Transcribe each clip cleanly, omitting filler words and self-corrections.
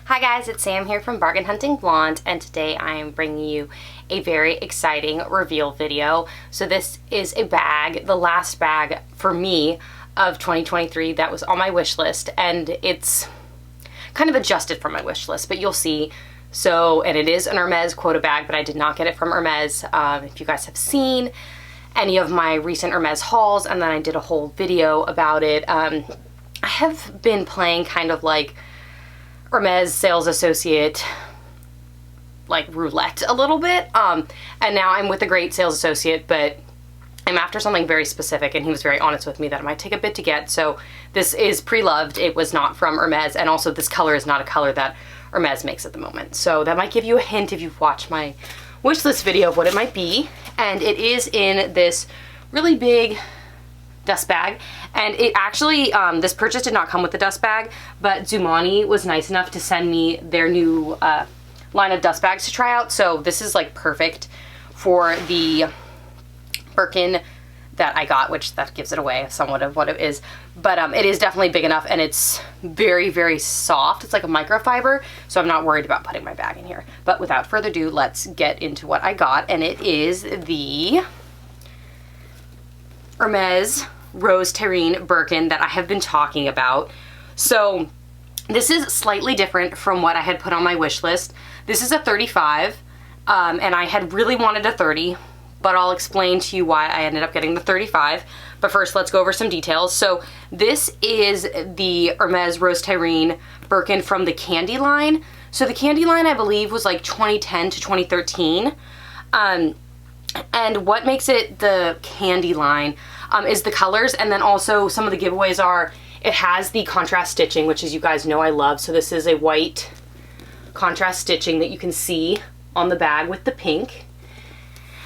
Hi guys, it's Sam here from Bargain.hunting.blonde, and today I am bringing you a very exciting reveal video. So this is a bag, the last bag for me of 2023 that was on my wish list, and it's kind of adjusted from my wish list, but you'll see. So, and it is an Hermes Quota bag, but I did not get it from Hermes. If you guys have seen any of my recent Hermes hauls, and then I did a whole video about it, I have been playing kind of like Hermes sales associate like roulette a little bit, and now I'm with a great sales associate, but I'm after something very specific, and he was very honest with me that it might take a bit to get. So this is Preloved. It was not from Hermes, and also this color is not a color that Hermes makes at the moment. So that might give you a hint if you've watched my wish list video of what it might be. And it is in this really big dust bag, and it actually, this purchase did not come with the dust bag, but Zoomoni was nice enough to send me their new line of dust bags to try out. So this is like perfect for the Birkin that I got, which that gives it away somewhat of what it is, but it is definitely big enough, and it's very, very soft. It's like a microfiber, so I'm not worried about putting my bag in here. But without further ado, let's get into what I got, and it is the Hermes Rose Terrine Birkin that I have been talking about. So this is slightly different from what I had put on my wish list. This is a 35, and I had really wanted a 30, but I'll explain to you why I ended up getting the 35. But first, let's go over some details. So this is the Hermes Rose Terrine Birkin from the Candy line. So the Candy line, I believe, was like 2010 to 2013. And what makes it the Candy line is the colors, and then also some of the giveaways are, it has the contrast stitching, which, as you guys know, I love. So this is a white contrast stitching that you can see on the bag with the pink.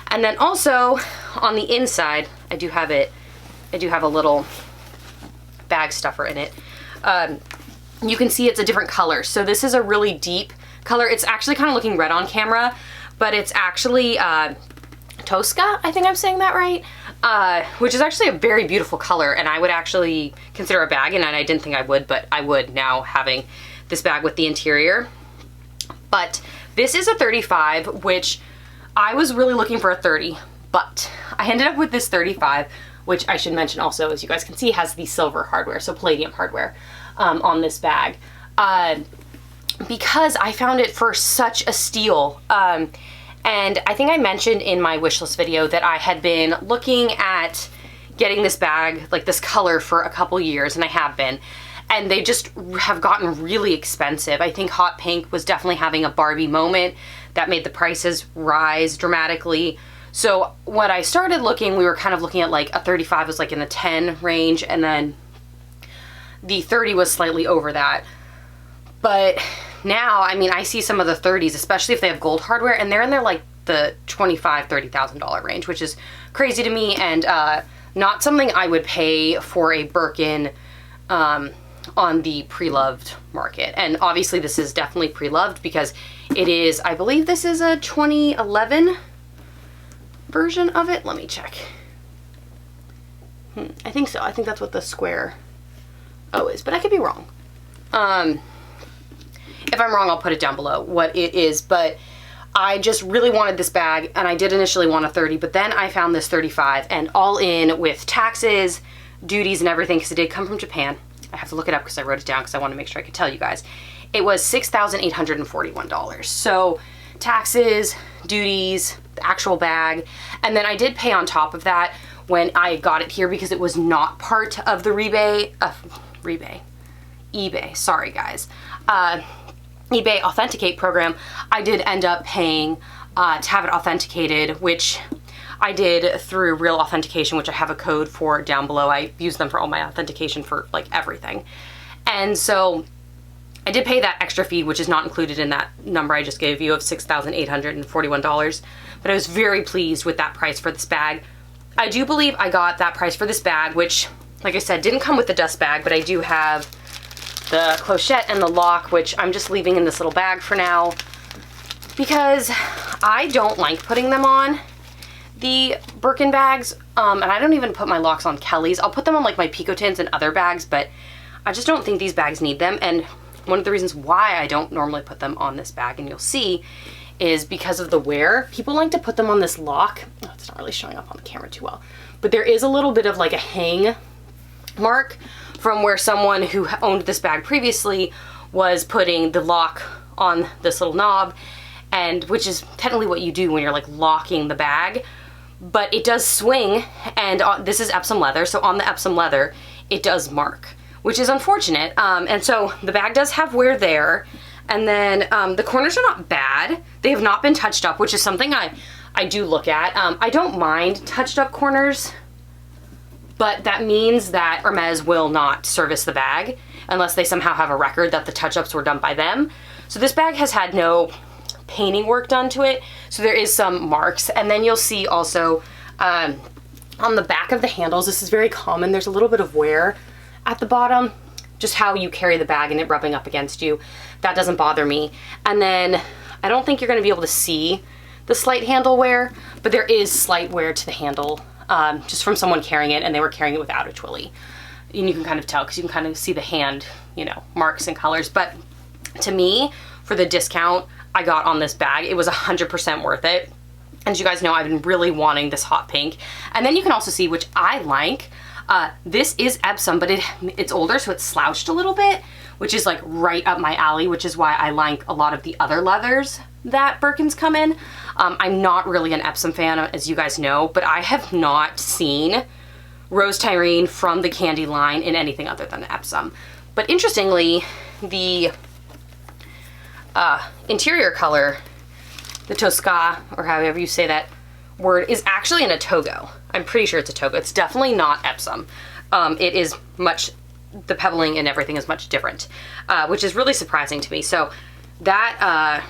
And then also on the inside, I do have a little bag stuffer in it. You can see it's a different color. So this is a really deep color. It's actually kind of looking red on camera, but it's actually Tosca, I think I'm saying that right, which is actually a very beautiful color, and I would actually consider a bag in it. I didn't think I would, but I would now, having this bag with the interior. But this is a 35, which I was really looking for a 30, but I ended up with this 35, which I should mention also, as you guys can see, has the silver hardware, so palladium hardware, on this bag, because I found it for such a steal. And I think I mentioned in my wishlist video that I had been looking at getting this bag, like this color, for a couple years, and I have been. And they just have gotten really expensive. I think hot pink was definitely having a Barbie moment that made the prices rise dramatically. So when I started looking, we were kind of looking at like a 35 was like in the 10 range, and then the 30 was slightly over that. But now, I mean, I see some of the 30s, especially if they have gold hardware, and they're in their like the $25,000, $30,000 range, which is crazy to me, and not something I would pay for a Birkin on the Preloved market. And obviously this is definitely Preloved because it is, I believe this is a 2011 version of it. Let me check. I think so. I think that's what the square O is, but I could be wrong. If I'm wrong, I'll put it down below what it is, but I just really wanted this bag, and I did initially want a 30, but then I found this 35, and all in with taxes, duties, and everything, because it did come from Japan. I have to look it up because I wrote it down because I want to make sure I could tell you guys. It was $6,841. So taxes, duties, the actual bag, and then I did pay on top of that when I got it here because it was not part of the eBay, sorry guys, eBay Authenticate program. I did end up paying to have it authenticated, which I did through Real Authentication, which I have a code for down below. I use them for all my authentication for like everything. And so I did pay that extra fee, which is not included in that number I just gave you of $6,841, but I was very pleased with that price for this bag. I do believe I got that price for this bag, which, like I said, didn't come with the dust bag, but I do have the clochette and the lock, which I'm just leaving in this little bag for now because I don't like putting them on the Birkin bags, and I don't even put my locks on Kelly's. I'll put them on like my Picotins and other bags, but I just don't think these bags need them. And one of the reasons why I don't normally put them on this bag, and you'll see, is because of the wear. People like to put them on this lock. Oh, it's not really showing up on the camera too well, but there is a little bit of like a hang mark from where someone who owned this bag previously was putting the lock on this little knob, and which is technically what you do when you're like locking the bag, but it does swing, and this is Epsom leather, so on the Epsom leather it does mark, which is unfortunate. And so the bag does have wear there, and then the corners are not bad. They have not been touched up, which is something I do look at. I don't mind touched up corners, but that means that Hermes will not service the bag unless they somehow have a record that the touch-ups were done by them. So this bag has had no painting work done to it, so there is some marks. And then you'll see also on the back of the handles, this is very common, there's a little bit of wear at the bottom, just how you carry the bag and it rubbing up against you. That doesn't bother me. And then I don't think you're going to be able to see the slight handle wear, but there is slight wear to the handle, just from someone carrying it, and they were carrying it without a twilly. And you can kind of tell because you can kind of see the hand, you know, marks and colors. But to me, for the discount I got on this bag, it was 100% worth it. And as you guys know, I've been really wanting this hot pink. And then you can also see, which I like, this is Epsom, but it's older, so it's slouched a little bit, which is like right up my alley, which is why I like a lot of the other leathers that Birkins come in. I'm not really an Epsom fan, as you guys know, but I have not seen Rose Tyrene from the Candy line in anything other than Epsom. But interestingly, the interior color, the Tosca, or however you say that word, is actually in a Togo. I'm pretty sure it's a Togo. It's definitely not Epsom. It is much, the pebbling and everything is much different, which is really surprising to me. So that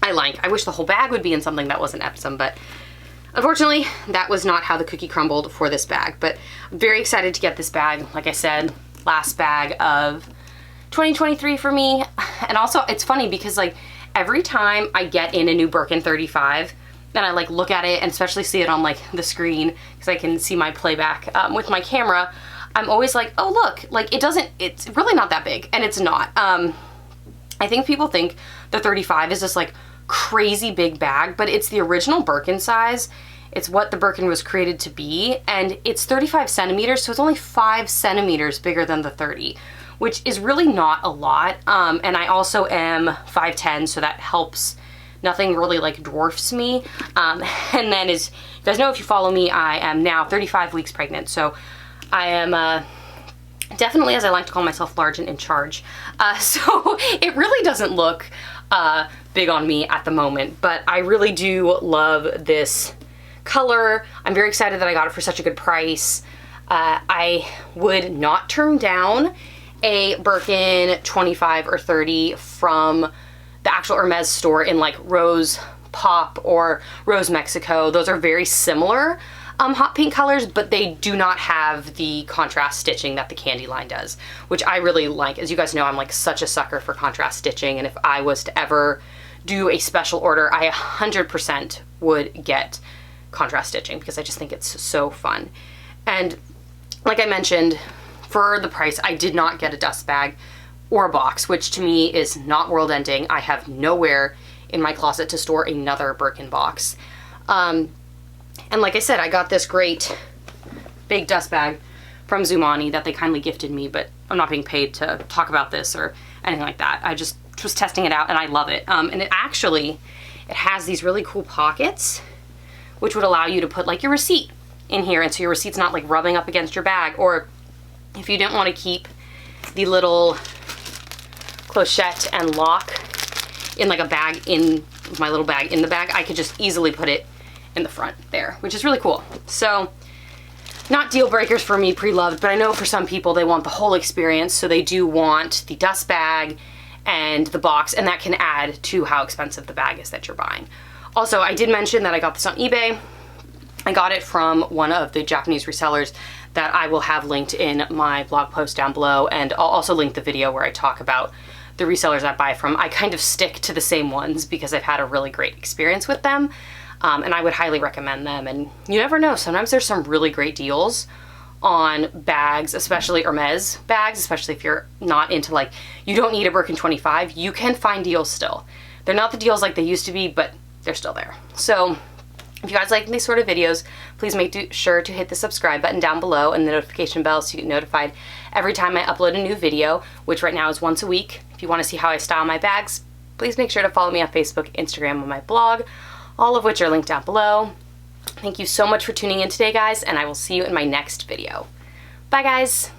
I like. I wish the whole bag would be in something that wasn't Epsom, but unfortunately that was not how the cookie crumbled for this bag. But I'm very excited to get this bag. Like I said, last bag of 2023 for me. And also it's funny because like every time I get in a new Birkin 35 and I like look at it, and especially see it on like the screen because I can see my playback with my camera, I'm always like, oh look, like it's really not that big, and it's not. I think people think the 35 is this like crazy big bag, but it's the original Birkin size. It's what the Birkin was created to be, and it's 35 centimeters, so it's only 5 centimeters bigger than the 30, which is really not a lot. And I also am 5'10", so that helps. Nothing really like dwarfs me. And then, as you guys know, if you follow me, I am now 35 weeks pregnant, so I am definitely, as I like to call myself, large and in charge. So it really doesn't look big on me at the moment, but I really do love this color. I'm very excited that I got it for such a good price. I would not turn down a Birkin 25 or 30 from the actual Hermes store in like Rose Pop or Rose Mexico. Those are very similar hot pink colors, but they do not have the contrast stitching that the Candy line does, which I really like. As you guys know, I'm like such a sucker for contrast stitching, and if I was to ever do a special order, I 100% would get contrast stitching because I just think it's so fun. And like I mentioned, for the price, I did not get a dust bag or a box, which to me is not world ending. I have nowhere in my closet to store another Birkin box. And like I said, I got this great big dust bag from Zoomoni that they kindly gifted me, but I'm not being paid to talk about this or anything like that. I just was testing it out and I love it. And it has these really cool pockets, which would allow you to put like your receipt in here, and so your receipt's not like rubbing up against your bag. Or if you didn't want to keep the little clochette and lock in like a bag, in my little bag in the bag, I could just easily put it in the front there, which is really cool. So not deal breakers for me, Preloved, but I know for some people they want the whole experience, so they do want the dust bag and the box, and that can add to how expensive the bag is that you're buying. Also, I did mention that I got this on eBay. I got it from one of the Japanese resellers that I will have linked in my blog post down below, and I'll also link the video where I talk about the resellers I buy from. I kind of stick to the same ones because I've had a really great experience with them, and I would highly recommend them. And you never know, sometimes there's some really great deals on bags, especially Hermes bags, especially if you're not into, like, you don't need a Birkin 25, you can find deals still. They're not the deals like they used to be, but they're still there. So if you guys like these sort of videos, please make sure to hit the subscribe button down below and the notification bell so you get notified every time I upload a new video, which right now is once a week. If you want to see how I style my bags, please make sure to follow me on Facebook, Instagram, and my blog, all of which are linked down below. Thank you so much for tuning in today, guys, and I will see you in my next video. Bye, guys.